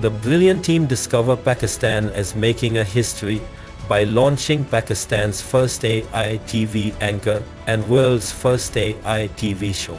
The brilliant team Discover Pakistan is making a history by launching Pakistan's first AI TV anchor and world's first AI TV show.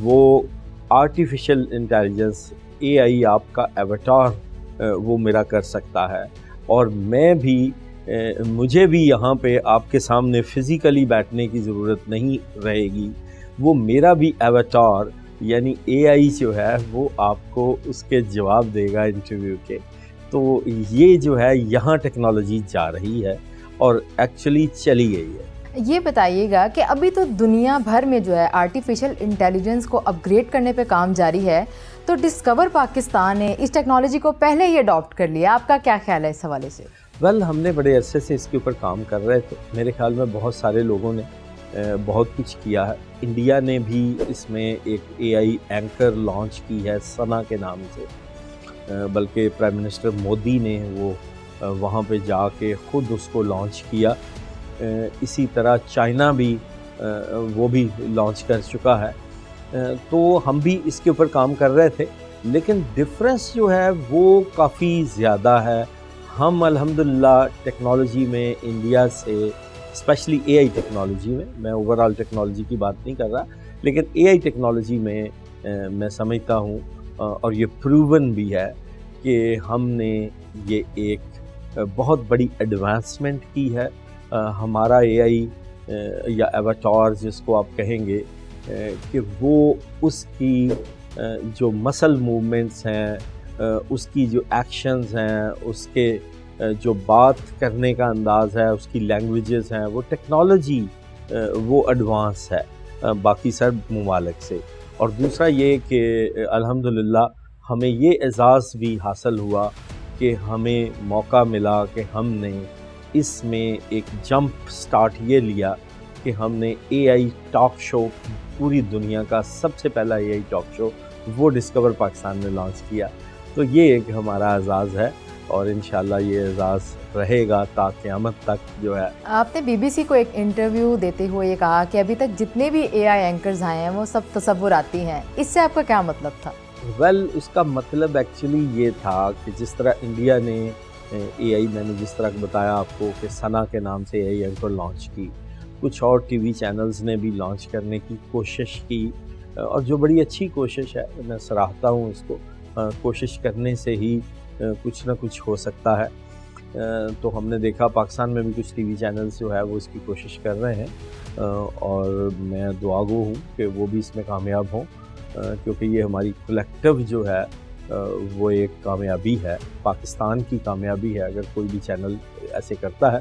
وہ artificial intelligence AI آپ کا ایواتار وہ میرا کر سکتا ہے، اور میں بھی مجھے بھی یہاں پہ آپ کے سامنے فزیکلی بیٹھنے کی ضرورت نہیں رہے گی، وہ میرا بھی ایواتار یعنی AI جو ہے وہ آپ کو اس کے جواب دے گا انٹرویو کے۔ تو یہ جو ہے یہاں ٹیکنالوجی جا رہی ہے اور ایکچولی چلی گئی ہے۔ یہ بتائیے گا کہ ابھی تو دنیا بھر میں جو ہے آرٹیفیشل انٹیلیجنس کو اپ گریڈ کرنے پہ کام جاری ہے، تو ڈسکور پاکستان نے اس ٹیکنالوجی کو پہلے ہی اڈاپٹ کر لیا، آپ کا کیا خیال ہے اس حوالے سے؟ ہم نے بڑے عرصے سے اس کے اوپر کام کر رہے تھے، میرے خیال میں بہت سارے لوگوں نے بہت کچھ کیا ہے۔ انڈیا نے بھی اس میں ایک AI اینکر لانچ کی ہے ثنا کے نام سے، بلکہ پرائم منسٹر مودی نے وہ وہاں پہ جا کے خود اس کو لانچ کیا۔ اسی طرح چائنا بھی وہ بھی لانچ کر چکا ہے، تو ہم بھی اس کے اوپر کام کر رہے تھے، لیکن ڈفرینس جو ہے وہ کافی زیادہ ہے۔ ہم الحمدللہ ٹیکنالوجی میں انڈیا سے اسپیشلی AI ٹیکنالوجی میں اوورال ٹیکنالوجی کی بات نہیں کر رہا، لیکن AI ٹیکنالوجی میں میں سمجھتا ہوں اور یہ پروون بھی ہے کہ ہم نے یہ ایک بہت بڑی ایڈوانسمنٹ کی ہے۔ ہمارا AI یا ایواتار جس کو آپ کہیں گے کہ وہ اس کی جو مسل موومنٹس ہیں، اس کی جو ایکشنز ہیں، اس کے جو بات کرنے کا انداز ہے، اس کی لینگویجز ہیں، وہ ٹیکنالوجی وہ ایڈوانس ہے باقی سب ممالک سے۔ اور دوسرا یہ کہ الحمدللہ ہمیں یہ اعزاز بھی حاصل ہوا کہ ہمیں موقع ملا کہ ہم نے اس میں ایک جمپ سٹارٹ یہ لیا کہ ہم نے AI ٹاک شو، پوری دنیا کا سب سے پہلا AI ٹاک شو وہ ڈسکور پاکستان نے لانچ کیا۔ تو یہ ایک ہمارا اعزاز ہے اور انشاءاللہ یہ اعزاز رہے گا تا قیامت تک جو ہے۔ آپ نے BBC کو ایک انٹرویو دیتے ہوئے یہ کہا کہ ابھی تک جتنے بھی AI اینکرز آئے ہیں وہ سب تصوراتی ہیں، اس سے آپ کا کیا مطلب تھا؟ اس کا مطلب ایکچولی یہ تھا کہ جس طرح انڈیا نے AI، میں نے جس طرح بتایا آپ کو کہ ثنا کے نام سے AI اینکر لانچ کی، کچھ اور TV چینلز نے بھی لانچ کرنے کی کوشش کی، اور جو بڑی اچھی کوشش ہے، میں سراہتا ہوں اس کو۔ کوشش کرنے سے ہی کچھ نہ کچھ ہو سکتا ہے۔ تو ہم نے دیکھا پاکستان میں بھی کچھ TV چینلز جو ہے وہ اس کی کوشش کر رہے ہیں، اور میں دعا گو ہوں کہ وہ بھی اس میں کامیاب ہوں، کیونکہ یہ ہماری کلیکٹیو جو ہے وہ ایک کامیابی ہے، پاکستان کی کامیابی ہے اگر کوئی بھی چینل ایسے کرتا ہے۔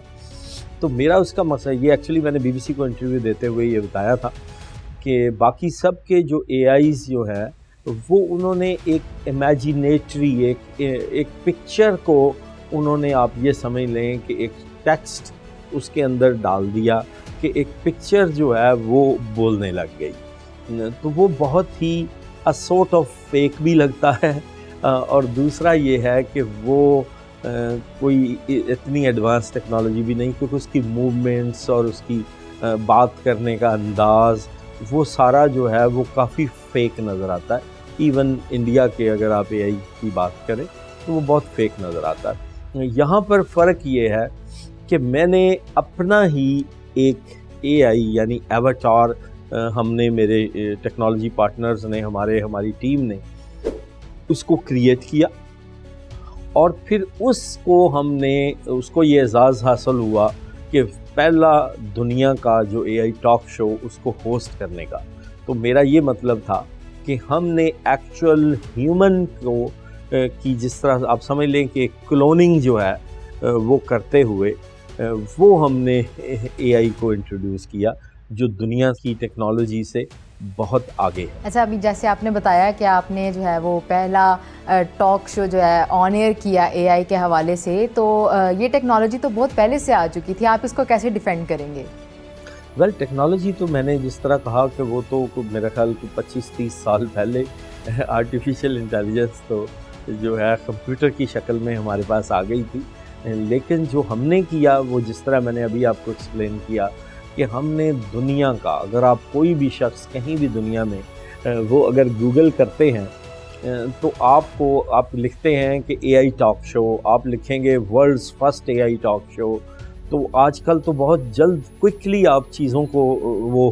تو میرا اس کا مقصد یہ، ایکچولی میں نے BBC کو انٹرویو دیتے ہوئے یہ بتایا تھا کہ باقی سب کے جو AIs جو ہے وہ انہوں نے ایک امیجینیٹری ایک پکچر کو انہوں نے، آپ یہ سمجھ لیں کہ ایک ٹیکسٹ اس کے اندر ڈال دیا کہ ایک پکچر جو ہے وہ بولنے لگ گئی، تو وہ بہت ہی سورٹ آف فیک بھی لگتا ہے، اور دوسرا یہ ہے کہ وہ کوئی اتنی ایڈوانس ٹیکنالوجی بھی نہیں، کیونکہ اس کی موومنٹس اور اس کی بات کرنے کا انداز وہ سارا جو ہے وہ کافی فیک نظر آتا ہے۔ ایون انڈیا کے اگر آپ AI کی بات کریں تو وہ بہت فیک نظر آتا ہے۔ یہاں پر فرق یہ ہے کہ میں نے اپنا ہی ایک AI یعنی ایواتار، ہم نے، میرے ٹیکنالوجی پارٹنرز نے، ہماری ٹیم نے اس کو کریٹ کیا، اور پھر اس کو یہ اعزاز حاصل ہوا کہ پہلا دنیا کا جو AI ٹاک شو اس کو ہوسٹ کرنے کا۔ تو میرا یہ مطلب تھا کہ ہم نے ایکچوئل ہیومن کو کی، جس طرح آپ سمجھ لیں کہ کلوننگ جو ہے وہ کرتے ہوئے وہ ہم نے AI کو انٹروڈیوس کیا، جو دنیا کی ٹیکنالوجی سے بہت آگے ہے۔ اچھا، ابھی جیسے آپ نے بتایا کہ آپ نے جو ہے وہ پہلا ٹاک شو جو ہے آن ایئر کیا AI کے حوالے سے، تو یہ ٹیکنالوجی تو بہت پہلے سے آ چکی تھی، آپ اس کو کیسے ڈیفینڈ کریں گے؟ ٹیکنالوجی تو میں نے جس طرح کہا کہ وہ تو میرا خیال 25-30 سال پہلے آرٹیفیشل انٹیلیجنس تو جو ہے کمپیوٹر کی شکل میں ہمارے پاس آ گئی تھی، لیکن جو ہم نے کیا وہ جس طرح میں نے ابھی آپ کو ایکسپلین کیا کہ ہم نے دنیا کا، اگر آپ کوئی بھی شخص کہیں بھی دنیا میں وہ اگر گوگل کرتے ہیں تو آپ لکھتے ہیں کہ AI ٹاک شو، آپ لکھیں گے world's first AI talk show, تو آج کل تو بہت جلد کوئکلی آپ چیزوں کو وہ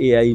AI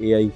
AI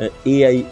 AI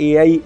AI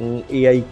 AI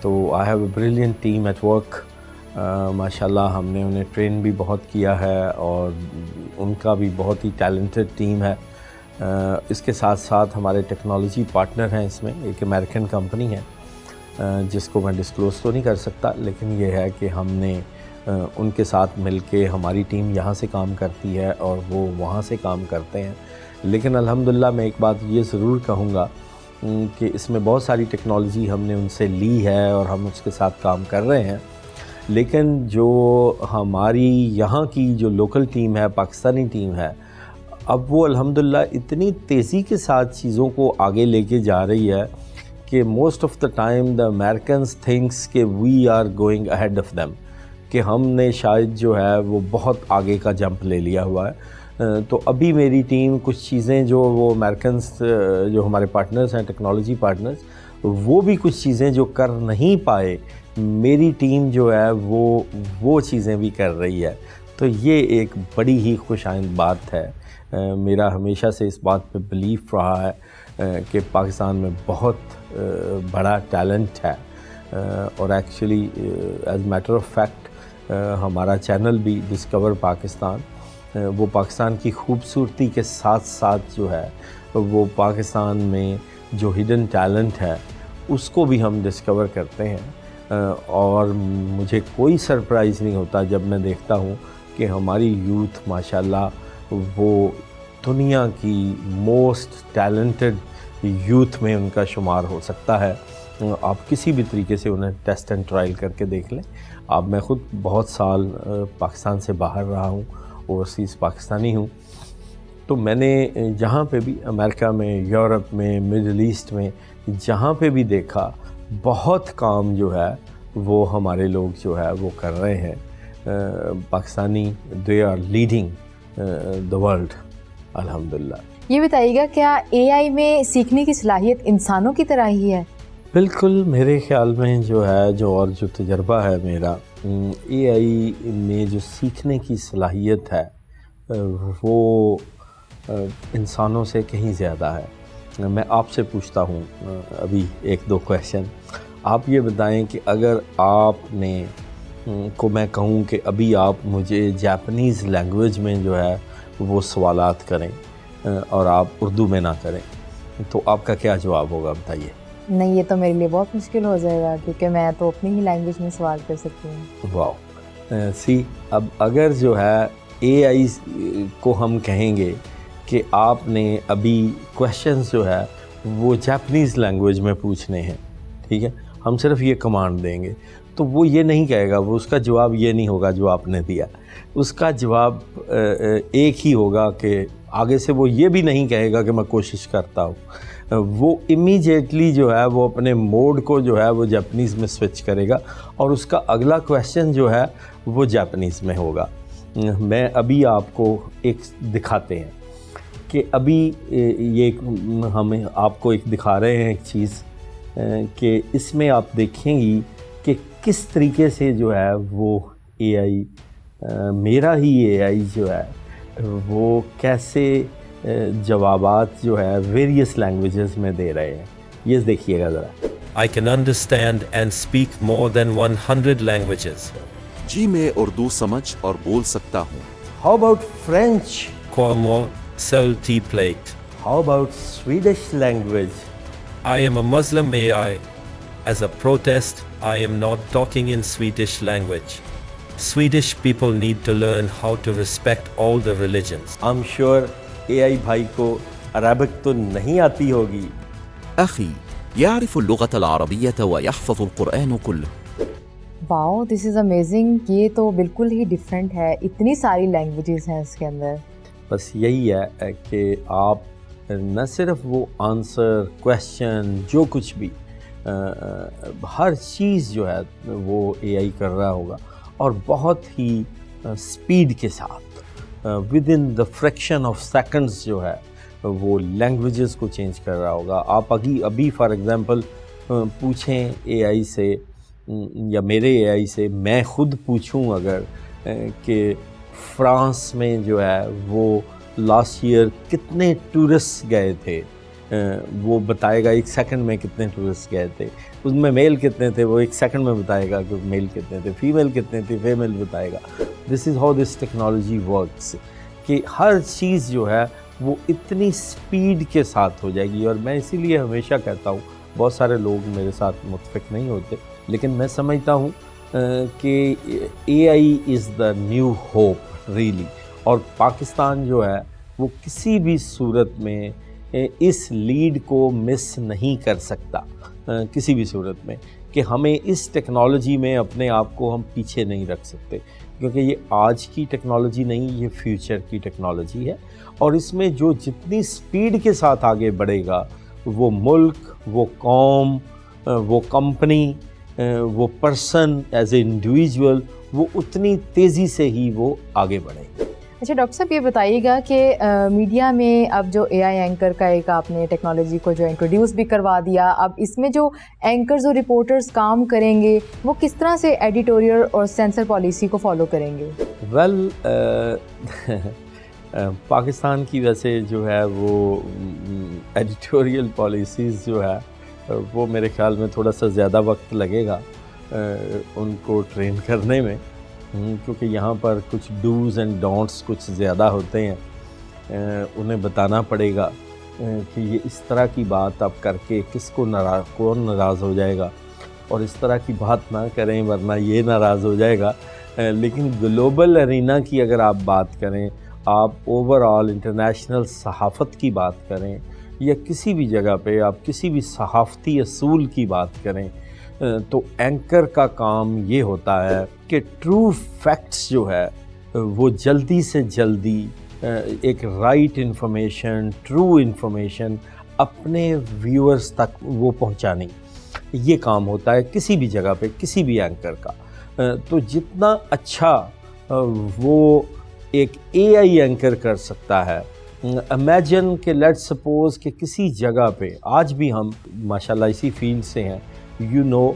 تو I have a brilliant team at work. ماشاءاللہ ہم نے انہیں ٹرین بھی بہت کیا ہے اور ان کا بھی بہت ہی ٹیلنٹڈ ٹیم ہے. اس کے ساتھ ساتھ ہمارے ٹیکنالوجی پارٹنر ہیں اس میں. ایک امریکن کمپنی ہے جس کو میں ڈسکلوز تو نہیں کر سکتا, لیکن یہ ہے کہ ہم نے ان کے ساتھ مل کے, ہماری ٹیم یہاں سے کام کرتی ہے اور وہ وہاں سے کام کرتے ہیں. لیکن الحمدللہ میں ایک بات یہ ضرور کہوں گا کہ اس میں بہت ساری ٹیکنالوجی ہم نے ان سے لی ہے اور ہم اس کے ساتھ کام کر رہے ہیں. لیکن جو ہماری یہاں کی جو لوکل ٹیم ہے, پاکستانی ٹیم ہے, اب وہ الحمدللہ اتنی تیزی کے ساتھ چیزوں کو آگے لے کے جا رہی ہے کہ most of the time the Americans thinks کہ we are going ahead of them, کہ ہم نے شاید جو ہے وہ بہت آگے کا جمپ لے لیا ہوا ہے. تو ابھی میری ٹیم کچھ چیزیں جو وہ امیریکنز جو ہمارے پارٹنرز ہیں, ٹیکنالوجی پارٹنرز, وہ بھی کچھ چیزیں جو کر نہیں پائے, میری ٹیم جو ہے وہ چیزیں بھی کر رہی ہے. تو یہ ایک بڑی ہی خوش آئند بات ہے. میرا ہمیشہ سے اس بات پہ بلیف رہا ہے کہ پاکستان میں بہت بڑا ٹیلنٹ ہے, اور actually as matter of fact ہمارا چینل بھی ڈسکور پاکستان, وہ پاکستان کی خوبصورتی کے ساتھ ساتھ جو ہے وہ پاکستان میں جو ہڈن ٹیلنٹ ہے اس کو بھی ہم ڈسکور کرتے ہیں. اور مجھے کوئی سرپرائز نہیں ہوتا جب میں دیکھتا ہوں کہ ہماری یوتھ ماشاءاللہ وہ دنیا کی موسٹ ٹیلنٹڈ یوتھ میں ان کا شمار ہو سکتا ہے. آپ کسی بھی طریقے سے انہیں ٹیسٹ اینڈ ٹرائل کر کے دیکھ لیں. میں خود بہت سال پاکستان سے باہر رہا ہوں, اوورسیز پاکستانی ہوں, تو میں نے جہاں پہ بھی امریکہ میں, یورپ میں, مڈل ایسٹ میں, جہاں پہ بھی دیکھا بہت کام جو ہے وہ ہمارے لوگ جو ہے وہ کر رہے ہیں. Pakistani they are leading the world الحمدللہ. یہ بتائیے گا کیا اے آئی میں سیکھنے کی صلاحیت انسانوں کی طرح ہی ہے؟ بالکل, میرے خیال میں جو ہے جو تجربہ ہے میرا, اے آئی میں جو سیکھنے کی صلاحیت ہے وہ انسانوں سے کہیں زیادہ ہے. میں آپ سے پوچھتا ہوں ابھی ایک دو کویشچن. آپ یہ بتائیں کہ اگر آپ نے کو میں کہوں کہ ابھی آپ مجھے جاپنیز لینگویج میں جو ہے وہ سوالات کریں اور آپ اردو میں نہ کریں, تو آپ کا کیا جواب ہوگا بتائیے؟ نہیں, یہ تو میرے لیے بہت مشکل ہو جائے گا کیونکہ میں تو اپنی ہی لینگویج میں سوال کر سکتی ہوں. واو, اب اگر جو ہے اے آئی کو ہم کہیں گے کہ آپ نے ابھی کویشچنز جو ہے وہ جاپنیز لینگویج میں پوچھنے ہیں, ٹھیک ہے, ہم صرف یہ کمانڈ دیں گے, تو وہ یہ نہیں کہے گا, وہ اس کا جواب یہ نہیں ہوگا جو آپ نے دیا. اس کا جواب ایک ہی ہوگا کہ آگے سے وہ یہ بھی نہیں کہے گا کہ میں کوشش کرتا ہوں, وہ امیجیٹلی جو ہے وہ اپنے موڈ کو جو ہے وہ جاپنیز میں سوئچ کرے گا اور اس کا اگلا کویشچن جو ہے وہ جاپنیز میں ہوگا. میں ابھی آپ کو ایک دکھاتے ہیں کہ ابھی یہ ہم آپ کو ایک دکھا رہے ہیں ایک چیز کہ اس میں آپ دیکھیں گی کہ کس طریقے سے جو ہے وہ اے آئی, میرا ہی اے آئی جو ہے وہ کیسے جوابات جو ہے ویریس لینگویجز میں دے رہے ہیں. یہ دیکھیے گا ذرا. I can understand and speak more than 100 languages. جی میں اردو سمجھ اور بول سکتا ہوں. How about French? Como sell tea plate. How about Swedish language? I am a Muslim AI. As a protest, I am not talking in Swedish language. Swedish people need to learn how to respect all the religions. I'm sure AI بھائی کو Arabic تو نہیں آتی ہوگی. أخي يعرف اللغة العربية ويحفظ القرآن كله. واو, دس is amazing. یہ تو بالکل ہی ڈفرینٹ ہے, اتنی ساری لینگویجز ہیں اس کے اندر. بس یہی ہے کہ آپ نہ صرف وہ آنسر, کویشچن, جو کچھ بھی ہر چیز جو ہے وہ اے آئی کر رہا ہوگا اور بہت ہی اسپیڈ کے ساتھ with in the fraction of seconds جو ہے وہ لینگویجز کو چینج کر رہا ہوگا. آپ ابھی فار ایگزامپل پوچھیں اے آئی سے یا میرے اے آئی سے, میں خود پوچھوں اگر کہ فرانس میں جو ہے وہ لاسٹ ایئر کتنے ٹورسٹ گئے تھے, وہ بتائے گا 1 سیکنڈ میں کتنے ٹورسٹ گئے تھے، اس میں میل کتنے تھے وہ 1 سیکنڈ میں بتائے گا کہ میل کتنے تھے، فیمیل کتنے تھے فیمیل بتائے گا. This is how this technology works کہ ہر چیز جو ہے وہ اتنی سپیڈ کے ساتھ ہو جائے گی. اور میں اسی لیے ہمیشہ کہتا ہوں، بہت سارے لوگ میرے ساتھ متفق نہیں ہوتے، لیکن میں سمجھتا ہوں کہ اے آئی از دا نیو ہوپ ریئلی. اور پاکستان جو ہے وہ کسی بھی صورت میں اس لیڈ کو مس نہیں کر سکتا، کسی بھی صورت میں، کہ ہمیں اس ٹیکنالوجی میں اپنے آپ کو ہم پیچھے نہیں رکھ سکتے، کیونکہ یہ آج کی ٹیکنالوجی نہیں، یہ فیوچر کی ٹیکنالوجی ہے. اور اس میں جو جتنی سپیڈ کے ساتھ آگے بڑھے گا، وہ ملک، وہ قوم، وہ کمپنی، وہ پرسن ایز اے انڈیویجول، وہ اتنی تیزی سے ہی وہ آگے بڑھے گا. اچھا ڈاکٹر صاحب یہ بتائیے گا کہ میڈیا میں اب جو اے آئی اینکر کا ایک آپ نے ٹیکنالوجی کو جو انٹروڈیوس بھی کروا دیا، اب اس میں جو اینکرز اور رپورٹرز کام کریں گے وہ کس طرح سے ایڈیٹوریل اور سینسر پالیسی کو فالو کریں گے؟ ویل پاکستان کی ویسے جو ہے وہ ایڈیٹوریل پالیسیز جو ہے وہ میرے خیال میں تھوڑا سا زیادہ وقت لگے گا ان کو ٹرین کرنے میں، کیونکہ یہاں پر کچھ ڈوز اینڈ ڈونٹس کچھ زیادہ ہوتے ہیں. انہیں بتانا پڑے گا کہ یہ اس طرح کی بات آپ کر کے کون ناراض ہو جائے گا، اور اس طرح کی بات نہ کریں ورنہ یہ ناراض ہو جائے گا. لیکن گلوبل ارینا کی اگر آپ بات کریں، آپ اوور آل انٹرنیشنل صحافت کی بات کریں، یا کسی بھی جگہ پہ آپ کسی بھی صحافتی اصول کی بات کریں، تو اینکر کا کام یہ ہوتا ہے کہ ٹرو فیکٹس جو ہے وہ جلدی سے جلدی ایک رائٹ انفارمیشن، ٹرو انفارمیشن اپنے ویورز تک وہ پہنچانی. یہ کام ہوتا ہے کسی بھی جگہ پہ کسی بھی اینکر کا. تو جتنا اچھا وہ ایک اے آئی اینکر کر سکتا ہے، امیجن کہ لیٹ سپوز کہ کسی جگہ پہ آج بھی ہم ماشاءاللہ اسی فیلڈ سے ہیں، یو نو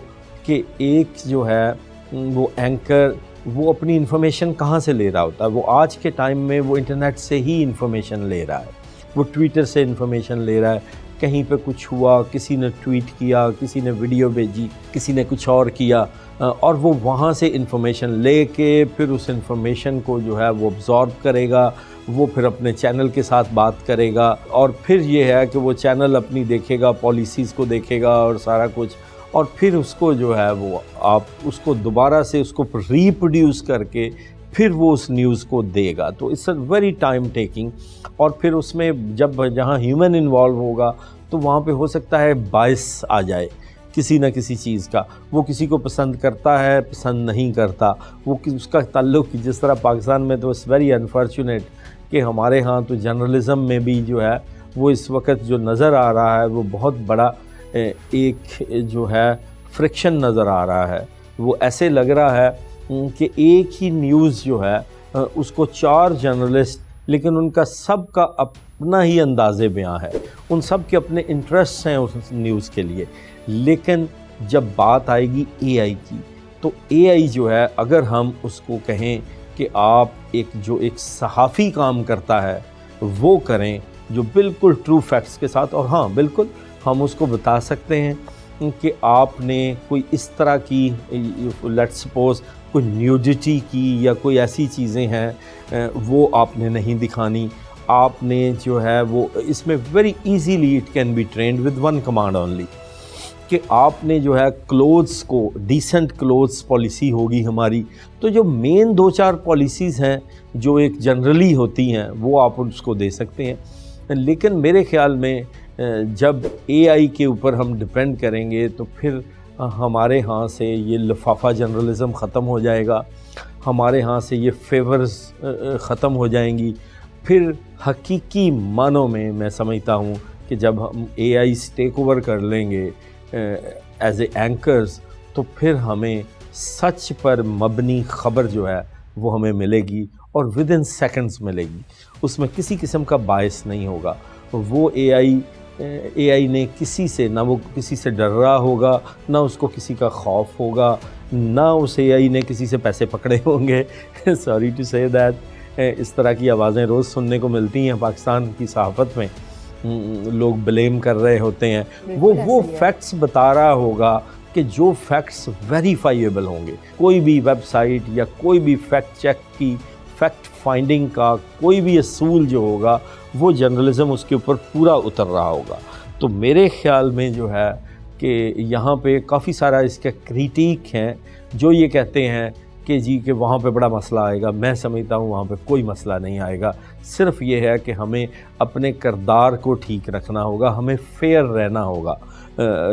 کہ ایک جو ہے وہ اینکر وہ اپنی انفارمیشن کہاں سے لے رہا ہوتا ہے؟ وہ آج کے ٹائم میں وہ انٹرنیٹ سے ہی انفارمیشن لے رہا ہے، وہ ٹویٹر سے انفارمیشن لے رہا ہے. کہیں پہ کچھ ہوا، کسی نے ٹویٹ کیا، کسی نے ویڈیو بھیجی، کسی نے کچھ اور کیا، اور وہ وہاں سے انفارمیشن لے کے پھر اس انفارمیشن کو جو ہے وہ ابزارب کرے گا، وہ پھر اپنے چینل کے ساتھ بات کرے گا، اور پھر یہ ہے کہ وہ چینل اپنی دیکھے گا، پالیسیز کو دیکھے گا اور سارا کچھ، اور پھر اس کو جو ہے وہ آپ اس کو دوبارہ سے اس کو ریپروڈیوس کر کے پھر وہ اس نیوز کو دے گا. تو it's a very time taking. اور پھر اس میں جہاں ہیومن انوالو ہوگا تو وہاں پہ ہو سکتا ہے باعث آ جائے کسی نہ کسی چیز کا، وہ کسی کو پسند کرتا ہے، پسند نہیں کرتا، وہ اس کا تعلق جس طرح پاکستان میں تو اٹس ویری انفارچونیٹ کہ ہمارے ہاں تو جرنلزم میں بھی جو ہے وہ اس وقت جو نظر آ رہا ہے وہ بہت بڑا ایک جو ہے فرکشن نظر آ رہا ہے. وہ ایسے لگ رہا ہے کہ ایک ہی نیوز جو ہے اس کو 4 جرنلسٹ، لیکن ان کا سب کا اپنا ہی انداز بیاں ہے، ان سب کے اپنے انٹرسٹ ہیں اس نیوز کے لیے. لیکن جب بات آئے گی اے آئی کی، تو اے آئی جو ہے اگر ہم اس کو کہیں کہ آپ ایک صحافی کام کرتا ہے وہ کریں جو بالکل ٹرو فیکٹس کے ساتھ، اور ہاں بالکل ہم اس کو بتا سکتے ہیں کہ آپ نے کوئی اس طرح کی لیٹ سپوز کوئی نیوڈیٹی کی یا کوئی ایسی چیزیں ہیں وہ آپ نے نہیں دکھانی. آپ نے جو ہے وہ اس میں very easily it can be trained with 1 command only, کہ آپ نے جو ہے کلوتھس کو ڈیسنٹ کلوتھس پالیسی ہوگی ہماری. تو جو مین 2-4 پالیسیز ہیں جو ایک جنرلی ہوتی ہیں وہ آپ اس کو دے سکتے ہیں. لیکن میرے خیال میں جب اے آئی کے اوپر ہم ڈپینڈ کریں گے تو پھر ہمارے ہاں سے یہ لفافہ جرنلزم ختم ہو جائے گا، ہمارے ہاں سے یہ فیورز ختم ہو جائیں گی. پھر حقیقی معنوں میں سمجھتا ہوں کہ جب ہم اے آئی ٹیک اوور کر لیں گے ایز اے اینکرز، تو پھر ہمیں سچ پر مبنی خبر جو ہے وہ ہمیں ملے گی، اور ودن سیکنڈز ملے گی. اس میں کسی قسم کا باعث نہیں ہوگا. وہ اے آئی نے کسی سے نہ وہ کسی سے ڈر رہا ہوگا، نہ اس کو کسی کا خوف ہوگا، نہ اس اے آئی نے کسی سے پیسے پکڑے ہوں گے. سوری ٹو سے دیٹ اس طرح کی آوازیں روز سننے کو ملتی ہیں پاکستان کی صحافت میں. لوگ بلیم کر رہے ہوتے ہیں، بالکل وہ ایسے ہی ہے۔ فیکٹس بتا رہا ہوگا کہ جو فیکٹس ویریفائیبل ہوں گے. کوئی بھی ویب سائٹ یا کوئی بھی فیکٹ چیک کی فیکٹ فائنڈنگ کا کوئی بھی اصول جو ہوگا وہ جرنلزم اس کے اوپر پورا اتر رہا ہوگا. تو میرے خیال میں جو ہے کہ یہاں پہ کافی سارا اس کے کریٹیک ہیں جو یہ کہتے ہیں کہ جی کہ وہاں پہ بڑا مسئلہ آئے گا. میں سمجھتا ہوں وہاں پہ کوئی مسئلہ نہیں آئے گا. صرف یہ ہے کہ ہمیں اپنے کردار کو ٹھیک رکھنا ہوگا، ہمیں فیئر رہنا ہوگا.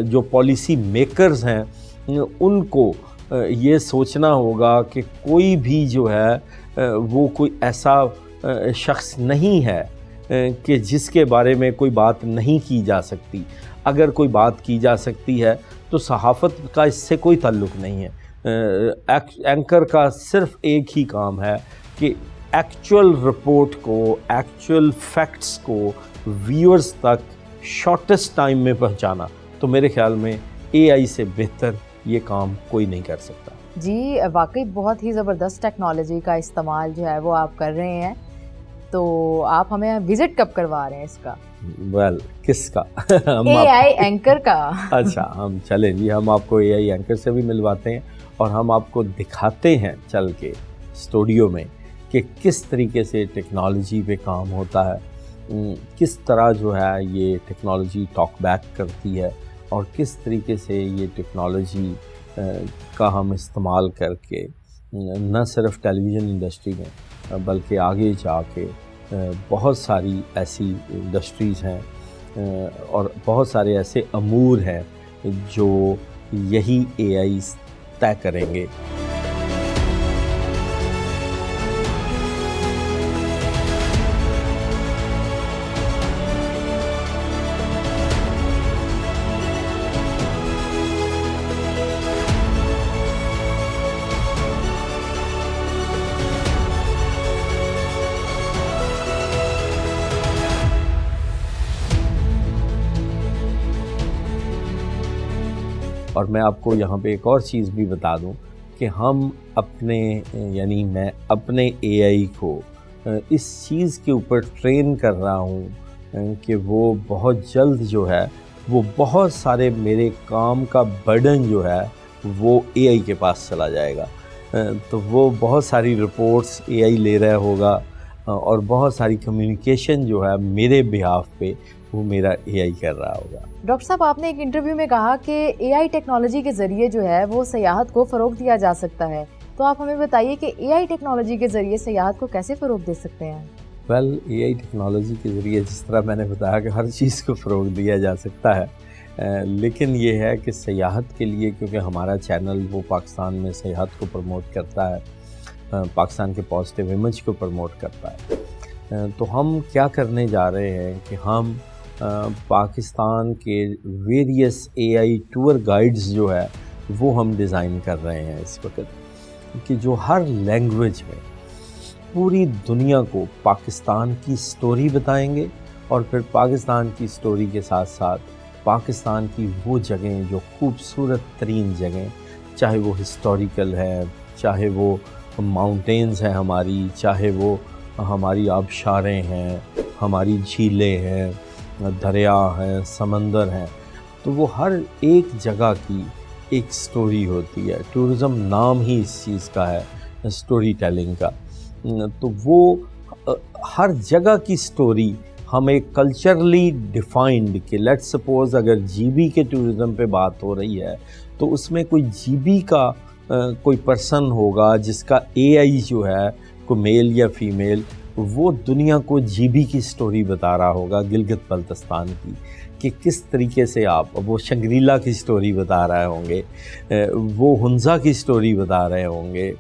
جو پالیسی میکرز ہیں ان کو یہ سوچنا ہوگا کہ کوئی بھی جو ہے وہ کوئی ایسا شخص نہیں ہے کہ جس کے بارے میں کوئی بات نہیں کی جا سکتی. اگر کوئی بات کی جا سکتی ہے تو صحافت کا اس سے کوئی تعلق نہیں ہے. اینکر کا صرف ایک ہی کام ہے کہ ایکچول رپورٹ کو، ایکچول فیکٹس کو ویورز تک شارٹسٹ ٹائم میں پہنچانا. تو میرے خیال میں اے آئی سے بہتر یہ کام کوئی نہیں کر سکتا. جی واقعی بہت ہی زبردست ٹیکنالوجی کا استعمال جو ہے وہ آپ کر رہے ہیں. تو آپ ہمیں وزٹ کب کروا رہے ہیں اس کا؟ ویل کس کا؟ اے آئی اینکر کا. اچھا ہم چلیں جی، ہم آپ کو اے آئی اینکر سے بھی ملواتے ہیں اور ہم آپ کو دکھاتے ہیں چل کے اسٹوڈیو میں کہ کس طریقے سے ٹیکنالوجی پہ کام ہوتا ہے، کس طرح جو ہے یہ ٹیکنالوجی ٹاک بیک کرتی ہے اور کس طریقے سے یہ ٹیکنالوجی کا ہم استعمال کر کے نہ صرف ٹیلی ویژن انڈسٹری میں بلکہ آگے جا کے بہت ساری ایسی انڈسٹریز ہیں اور بہت سارے ایسے امور ہیں جو یہی اے آئی طے کریں گے. اور میں آپ کو یہاں پہ ایک اور چیز بھی بتا دوں کہ ہم اپنے یعنی میں اپنے اے آئی کو اس چیز کے اوپر ٹرین کر رہا ہوں کہ وہ بہت جلد جو ہے وہ بہت سارے میرے کام کا برڈن جو ہے وہ اے آئی کے پاس چلا جائے گا. تو وہ بہت ساری رپورٹس اے آئی لے رہا ہوگا اور بہت ساری کمیونیکیشن جو ہے میرے بہاف پہ وہ میرا اے آئی کر رہا ہوگا. ڈاکٹر صاحب آپ نے ایک انٹرویو میں کہا کہ اے آئی ٹیکنالوجی کے ذریعے جو ہے وہ سیاحت کو فروغ دیا جا سکتا ہے. تو آپ ہمیں بتائیے کہ اے آئی ٹیکنالوجی کے ذریعے سیاحت کو کیسے فروغ دے سکتے ہیں؟ ویل اے آئی ٹیکنالوجی کے ذریعے جس طرح میں نے بتایا کہ ہر چیز کو فروغ دیا جا سکتا ہے، لیکن یہ ہے کہ سیاحت کے لیے کیونکہ ہمارا چینل وہ پاکستان میں سیاحت کو پروموٹ کرتا ہے، پاکستان کے پازیٹیو امیج کو پروموٹ کرتا ہے، تو ہم کیا کرنے جا رہے ہیں کہ ہم پاکستان کے ویریس اے آئی ٹور گائیڈز جو ہے وہ ہم ڈیزائن کر رہے ہیں اس وقت کہ جو ہر لینگویج میں پوری دنیا کو پاکستان کی سٹوری بتائیں گے اور پھر پاکستان کی سٹوری کے ساتھ ساتھ پاکستان کی وہ جگہیں جو خوبصورت ترین جگہیں، چاہے وہ ہسٹوریکل ہے، چاہے وہ ماؤنٹینز ہیں ہماری، چاہے وہ ہماری آبشاریں ہیں، ہماری جھیلیں ہیں، دریا ہیں، سمندر ہیں، تو وہ ہر ایک جگہ کی ایک سٹوری ہوتی ہے. ٹورزم نام ہی اس چیز کا ہے، سٹوری ٹیلنگ کا. تو وہ ہر جگہ کی سٹوری ہم ایک کلچرلی ڈیفائنڈ کہ لیٹ سپوز اگر جی بی کے ٹورزم پہ بات ہو رہی ہے تو اس میں کوئی جی بی کا کوئی پرسن ہوگا جس کا اے آئی جو ہے کوئی میل یا فیمیل، وہ دنیا کو جی بی کی سٹوری بتا رہا ہوگا گلگت بلتستان کی، کہ کس طریقے سے وہ شنگریلا کی سٹوری بتا رہے ہوں گے، وہ ہنزا کی سٹوری بتا رہے ہوں گے،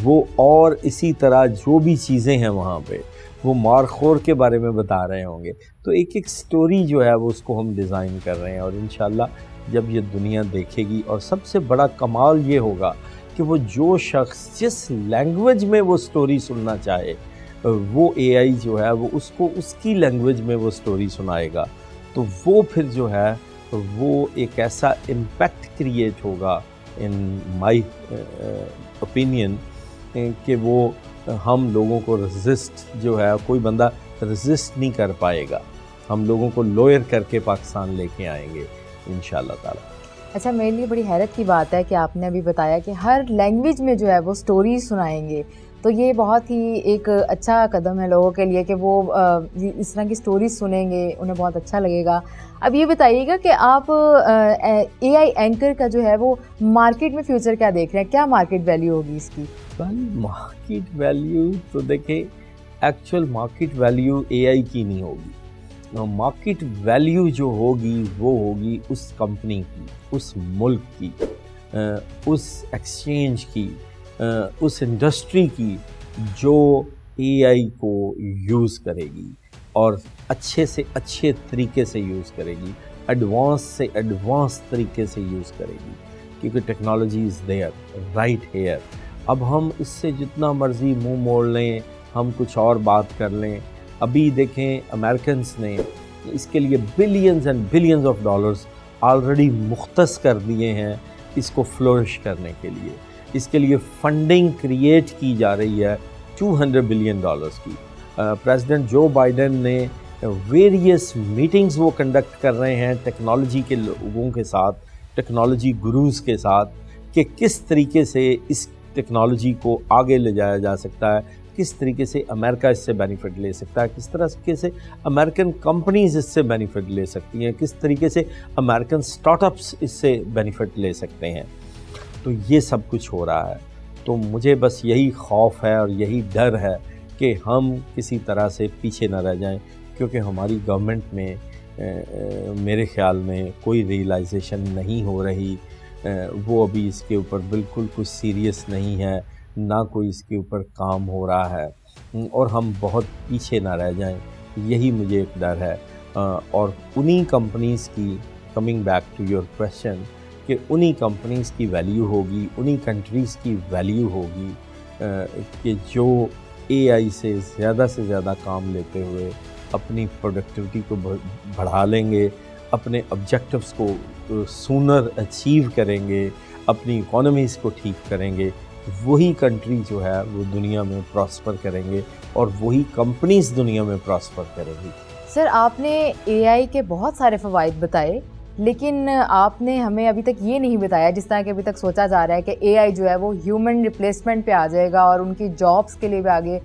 وہ اور اسی طرح جو بھی چیزیں ہیں وہاں پہ وہ مارخور کے بارے میں بتا رہے ہوں گے. تو ایک ایک سٹوری جو ہے وہ اس کو ہم ڈیزائن کر رہے ہیں اور انشاءاللہ جب یہ دنیا دیکھے گی، اور سب سے بڑا کمال یہ ہوگا کہ وہ جو شخص جس لینگویج میں وہ سٹوری سننا چاہے وہ اے آئی جو ہے وہ اس کو اس کی لینگویج میں وہ سٹوری سنائے گا. تو وہ پھر جو ہے وہ ایک ایسا امپیکٹ کریٹ ہوگا ان مائی اوپینین کہ وہ ہم لوگوں کو ریزسٹ جو ہے کوئی بندہ ریزسٹ نہیں کر پائے گا. ہم لوگوں کو لوئر کر کے پاکستان لے کے آئیں گے انشاءاللہ تعالی۔ اچھا، میرے لیے بڑی حیرت کی بات ہے کہ آپ نے ابھی بتایا کہ ہر لینگویج میں جو ہے وہ سٹوریز سنائیں گے، تو یہ بہت ہی ایک اچھا قدم ہے لوگوں کے لیے کہ وہ اس طرح کی سٹوریز سنیں گے، انہیں بہت اچھا لگے گا۔ اب یہ بتائیے گا کہ آپ اے آئی اینکر کا جو ہے وہ مارکیٹ میں فیوچر کیا دیکھ رہے ہیں، کیا مارکیٹ ویلیو ہوگی اس کی؟ مارکیٹ ویلیو تو دیکھیں، ایکچوئل مارکیٹ ویلیو اے آئی کی نہیں ہوگی، مارکیٹ ویلیو جو ہوگی وہ ہوگی اس کمپنی کی، اس ملک کی، اس ایکسچینج کی، اس انڈسٹری کی جو اے آئی کو یوز کرے گی اور اچھے سے اچھے طریقے سے یوز کرے گی، ایڈوانس سے ایڈوانس طریقے سے یوز کرے گی، کیونکہ technology is there right here. اب ہم اس سے جتنا مرضی منہ موڑ لیں، ہم کچھ اور بات کر لیں، ابھی دیکھیں امریکنز نے اس کے لیے billions and billions of dollars already مختص کر دیے ہیں اس کو فلورش کرنے کے لیے۔ اس کے لیے فنڈنگ کریٹ کی جا رہی ہے $200 بلین کی۔ پریزیڈنٹ جو بائیڈن نے ویریس میٹنگز وہ کنڈکٹ کر رہے ہیں ٹیکنالوجی کے لوگوں کے ساتھ، ٹیکنالوجی گروز کے ساتھ، کہ کس طریقے سے اس ٹیکنالوجی کو آگے لے جایا جا سکتا ہے، کس طریقے سے امریکہ اس سے بینیفٹ لے سکتا ہے، کس طریقے سے امریکن کمپنیز اس سے بینیفٹ لے سکتی ہیں، کس طریقے سے امریکن سٹارٹ اپس اس سے بینیفٹ لے سکتے ہیں۔ تو یہ سب کچھ ہو رہا ہے، تو مجھے بس یہی خوف ہے اور یہی ڈر ہے کہ ہم کسی طرح سے پیچھے نہ رہ جائیں، کیونکہ ہماری گورنمنٹ میں میرے خیال میں کوئی ریئلائزیشن نہیں ہو رہی، وہ ابھی اس کے اوپر بالکل کچھ سیریس نہیں ہے، نہ کوئی اس کے اوپر کام ہو رہا ہے، اور ہم بہت پیچھے نہ رہ جائیں، یہی مجھے ایک ڈر ہے۔ اور انہی کمپنیز کی، coming back to your question, کہ انہی کمپنیز کی ویلیو ہوگی، انہی کنٹریز کی ویلیو ہوگی کہ جو اے آئی سے زیادہ کام لیتے ہوئے اپنی پروڈکٹیوٹی کو بڑھا لیں گے، اپنے آبجیکٹیوز کو سونر اچیو کریں گے، اپنی اکانومیز کو ٹھیک کریں گے، وہی کنٹری جو ہے وہ دنیا میں پراسپر کریں گے اور وہی کمپنیز دنیا میں پراسپر کریں گی۔ سر، آپ نے اے آئی کے بہت سارے فوائد بتائے، لیکن آپ نے ہمیں ابھی تک یہ نہیں بتایا، جس طرح کہ ابھی تک سوچا جا رہا ہے کہ اے آئی جو ہے وہ ہیومن ریپلیسمنٹ پہ آ جائے گا اور ان کی جابس کے لیے بھی آگے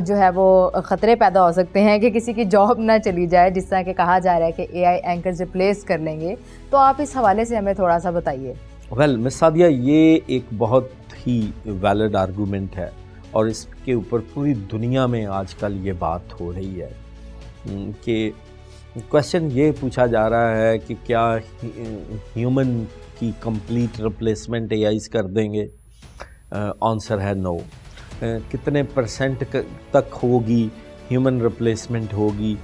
جو ہے وہ خطرے پیدا ہو سکتے ہیں کہ کسی کی جاب نہ چلی جائے، جس طرح کہ کہا جا رہا ہے کہ اے آئی اینکرز ریپلیس کر لیں گے، تو آپ اس حوالے سے ہمیں تھوڑا سا بتائیے۔ مس سعدیہ، یہ ایک بہت ہی ویلڈ آرگومنٹ ہے اور اس کے اوپر پوری دنیا میں آج کل یہ بات ہو رہی ہے کہ کویسچن یہ پوچھا جا رہا ہے کہ کیا ہیومن کی کمپلیٹ ریپلیسمنٹ اے آئیز کر دیں گے؟ آنسر ہے نو۔ کتنے پرسنٹ تک ہوگی ہیومن ریپلیسمنٹ ہوگی؟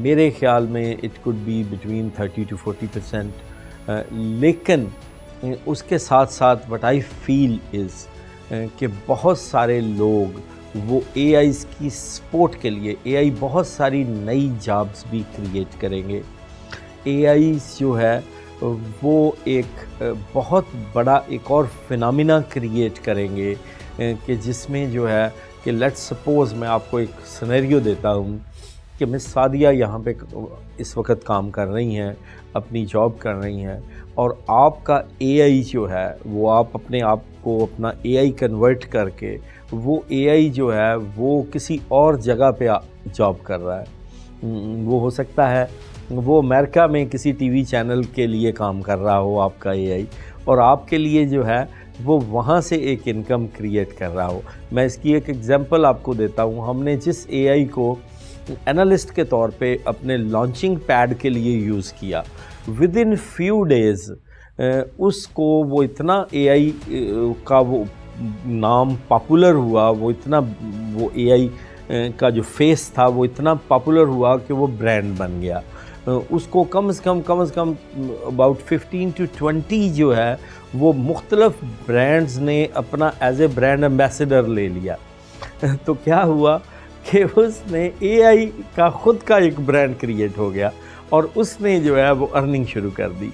میرے خیال میں it could be between 30 to 40%، لیکن اس کے ساتھ ساتھ وٹ آئی فیل از کہ بہت سارے لوگ وہ اے آئیز کی سپورٹ کے لیے، اے آئی بہت ساری نئی جابز بھی کریٹ کریں گے۔ اے آئیز جو ہے وہ ایک بہت بڑا ایک اور فینامنا کریٹ کریں گے کہ جس میں جو ہے کہ لیٹ سپوز میں آپ کو ایک سینیریو دیتا ہوں کہ مس سعدیہ یہاں پہ اس وقت کام کر رہی ہیں، اپنی جاب کر رہی ہیں، اور آپ کا اے آئی جو ہے وہ آپ اپنے آپ کو اپنا اے آئی کنورٹ کر کے وہ اے آئی جو ہے وہ کسی اور جگہ پہ جاب کر رہا ہے۔ وہ ہو سکتا ہے وہ امریکہ میں کسی ٹی وی چینل کے لیے کام کر رہا ہو آپ کا اے آئی، اور آپ کے لیے جو ہے وہ وہاں سے ایک انکم کریٹ کر رہا ہو۔ میں اس کی ایک ایگزامپل آپ کو دیتا ہوں۔ ہم نے جس اے آئی کو انالسٹ کے طور پہ اپنے لانچنگ پیڈ کے لیے یوز کیا، ود ان فیو ڈیز اس کو وہ اتنا اے آئی کا وہ نام پاپولر ہوا، وہ اے آئی کا جو فیس تھا وہ اتنا پاپولر ہوا کہ وہ برانڈ بن گیا۔ اس کو کم از کم اباؤٹ 15 to 20 جو ہے وہ مختلف برانڈز نے اپنا ایز اے برانڈ ایمبیسڈر لے لیا۔ تو کیا ہوا کہ اس نے اے آئی کا خود کا ایک برانڈ کریٹ ہو گیا اور اس نے جو ہے وہ ارننگ شروع کر دی۔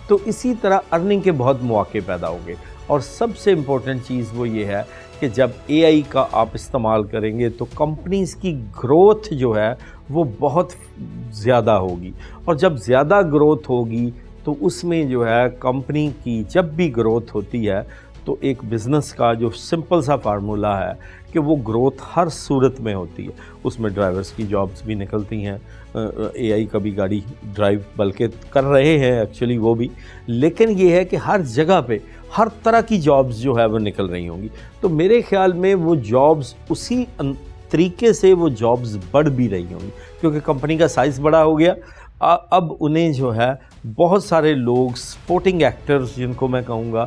تو اسی طرح ارننگ کے بہت مواقع پیدا ہو گئے، اور سب سے امپورٹنٹ چیز وہ یہ ہے کہ جب AI کا آپ استعمال کریں گے تو کمپنیز کی گروتھ جو ہے وہ بہت زیادہ ہوگی، اور جب زیادہ گروتھ ہوگی تو اس میں جو ہے کمپنی کی جب بھی گروتھ ہوتی ہے تو ایک بزنس کا جو سمپل سا فارمولہ ہے کہ وہ گروتھ ہر صورت میں ہوتی ہے، اس میں ڈرائیورز کی جابز بھی نکلتی ہیں، AI کا بھی گاڑی ڈرائیو بلکہ کر رہے ہیں ایکچولی وہ بھی، لیکن یہ ہے کہ ہر جگہ پہ ہر طرح کی جابز جو ہے وہ نکل رہی ہوں گی، تو میرے خیال میں وہ جابز اسی طریقے سے وہ جابز بڑھ بھی رہی ہوں گی، کیونکہ کمپنی کا سائز بڑا ہو گیا، اب انہیں جو ہے بہت سارے لوگ سپورٹنگ ایکٹرز جن کو میں کہوں گا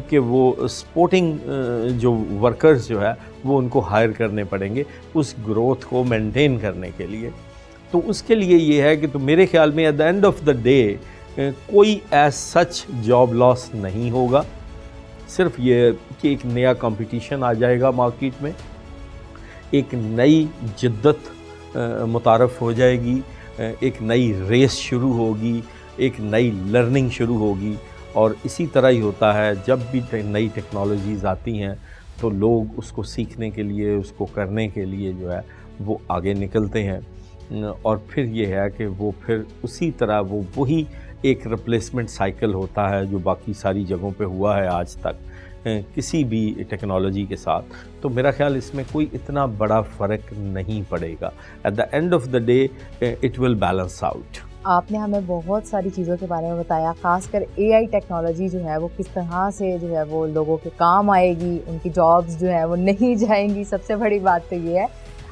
کہ وہ سپورٹنگ جو ورکرز جو ہے وہ ان کو ہائر کرنے پڑیں گے اس گروتھ کو مینٹین کرنے کے لیے. تو اس کے لیے یہ ہے کہ تو میرے خیال میں at the end of the day کوئی ایز سچ جاب لاس نہیں ہوگا، صرف یہ کہ ایک نیا کمپٹیشن آ جائے گا مارکیٹ میں، ایک نئی جدت متعارف ہو جائے گی، ایک نئی ریس شروع ہوگی، ایک نئی لرننگ شروع ہوگی. اور اسی طرح ہی ہوتا ہے جب بھی نئی ٹیکنالوجیز آتی ہیں تو لوگ اس کو سیکھنے کے لیے، اس کو کرنے کے لیے جو ہے وہ آگے نکلتے ہیں، اور پھر یہ ہے کہ وہ پھر اسی طرح وہی ایک ریپلیسمنٹ سائیکل ہوتا ہے جو باقی ساری جگہوں پہ ہوا ہے آج تک کسی بھی ٹیکنالوجی کے ساتھ. تو میرا خیال اس میں کوئی اتنا بڑا فرق نہیں پڑے گا. At the end of the day it will balance out. آپ نے ہمیں بہت ساری چیزوں کے بارے میں بتایا، خاص کر AI ٹیکنالوجی جو ہے وہ کس طرح سے جو ہے وہ لوگوں کے کام آئے گی، ان کی جابز جو ہیں وہ نہیں جائیں گی، سب سے بڑی بات تو یہ ہے.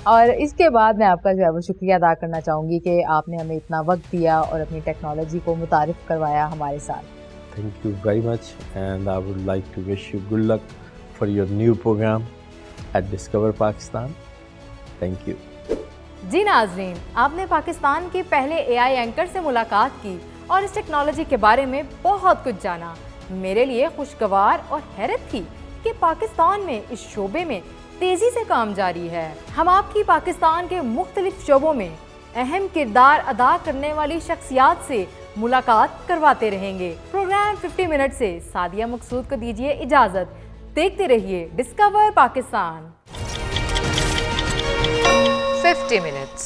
اور اس کے بعد میں آپ کا جو ہے وہ شکریہ ادا کرنا چاہوں گی کہ آپ نے ہمیں اتنا وقت دیا اور اپنی ٹیکنالوجی کو متعارف کروایا ہمارے ساتھ. Thank you very much, and I would like to wish you good luck for your new program at Discover Pakistan. Thank you. جی ناظرین، آپ نے پاکستان کے پہلے AI اینکر سے ملاقات کی اور اس ٹیکنالوجی کے بارے میں بہت کچھ جانا. میرے لیے خوشگوار اور حیرت تھی کہ پاکستان میں اس شعبے میں تیزی سے کام جاری ہے. ہم آپ کی پاکستان کے مختلف شعبوں میں اہم کردار ادا کرنے والی شخصیات سے ملاقات کرواتے رہیں گے. پروگرام 50 منٹ سے سعدیہ مقصود کو دیجیے اجازت. دیکھتے رہیے ڈسکور پاکستان. 50 minutes.